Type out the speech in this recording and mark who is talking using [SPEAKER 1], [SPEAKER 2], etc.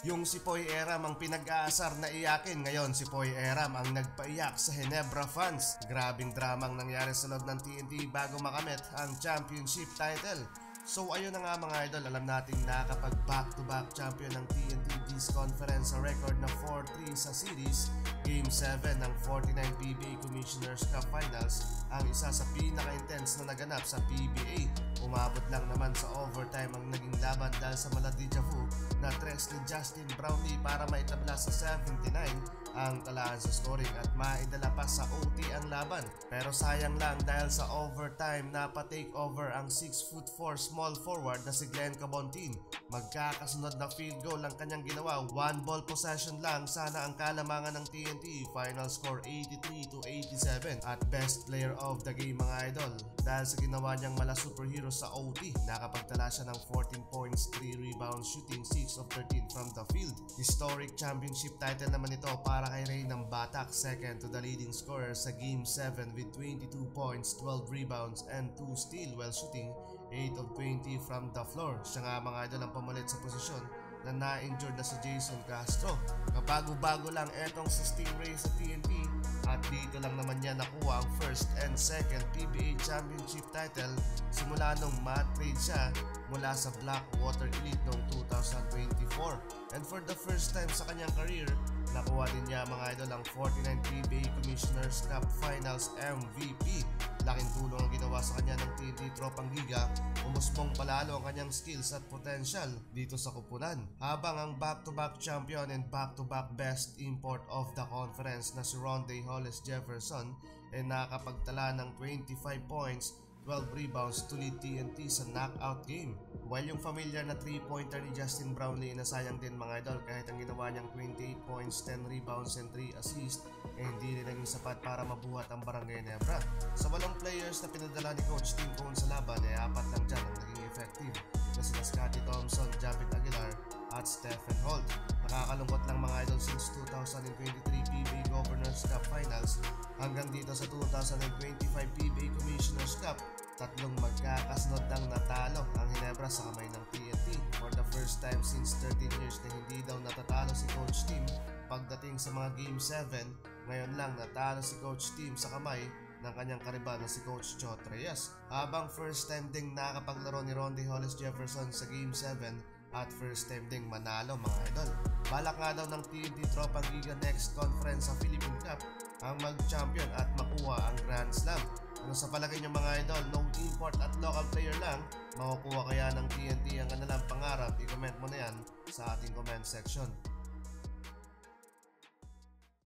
[SPEAKER 1] Yung si Poy Eram ang pinag-aasar na iyakin, ngayon si Poy Eram ang nagpaiyak sa Ginebra fans. Grabing dramang nangyari sa loob ng TNT bago makamit ang championship title. So ayun na nga mga idol, alam natin na kapag back-to-back champion ng TNT East Conference sa record na 4-3 sa series, Game 7 ng 49 PBA Commissioner's Cup Finals ang isa sa pinaka-intense na naganap sa PBA. Umabot lang naman sa overtime ang naging laban dahil sa mala déjà vu na tres ni Justin Brownlee para maitabla sa 79 ang talaan sa scoring at maidala pa sa OT ang laban. Pero sayang lang dahil sa overtime napatake over ang 6'4" small forward na si Glenn Cabontin. Magkakasunod na field goal ang kanyang ginawa, one ball possession lang sana ang kalamangan ng TNT. Final score 83-87 at best player of the game mga idol. Dahil sa ginawa niyang mala superhero sa OT, nakapagtala siya ng 14 points, 3 rebounds, shooting 6 of 13 from the field. Historic championship title naman ito para kay Ray ng Batak, second to the leading scorer sa Game 7 with 22 points, 12 rebounds, and 2 steals while shooting 8 of 20 from the floor. Siya nga mga idol ang pamalit sa posisyon na na-injured na si Jason Castro. Kabago-bago lang etong si Stingray sa TNT at dito lang naman niya nakuha ang first and second PBA Championship title simula nung mat-trade siya mula sa Blackwater Elite noong 2024. And for the first time sa kanyang career, nakuha din niya mga idol ang 49 PBA Commissioner's Cup Finals MVP. Laking tulong ang ginawa sa kanya ng TNT Tropang Giga, umusbong palalo ang kanyang skills at potential dito sa kupunan. Habang ang back-to-back champion and back-to-back best import of the conference na si Rondae Hollis Jefferson ay nakapagtala ng 25 points, 12 rebounds to lead TNT sa knockout game. While yung familiar na 3-pointer ni Justin Brownlee nasayang din mga idol kahit ang ginawa niyang 28 points, 10 rebounds, and 3 assists hindi rin naging sapat para mabuhat ang Barangay Ginebra. Sa 8 players na pinadala ni Coach Tim Cone sa laban ay 4 lang dyan ang naging effective na sila Scottie Thompson, Javit Aguilar at Stephen Holt. Nakakalungkot lang mga idol since 2023 PBA Governors Cup Finals hanggang dito sa 2025 PBA Commissioner's Cup, tatlong magkakasunod ang natalo ang Ginebra sa kamay ng TNT. For the first time since 13 years na hindi daw natatalo si Coach Tim pagdating sa mga Game 7, ngayon lang natalo si Coach Tim sa kamay ng kanyang kariban na si Coach Chot Reyes. Habang first time ding nakapaglaro ni Rondae Hollis Jefferson sa Game 7 at first time ding manalo mga idol. Balak nga daw ng TNT Tropang Giga next conference sa Philippine Cup ang mag-champion at makuha ang Grand Slam. Ano sa palagay niyo mga idol, no import at local player lang, makukuha kaya ng TNT ang kanilang pangarap? I-comment mo na yan sa ating comment section.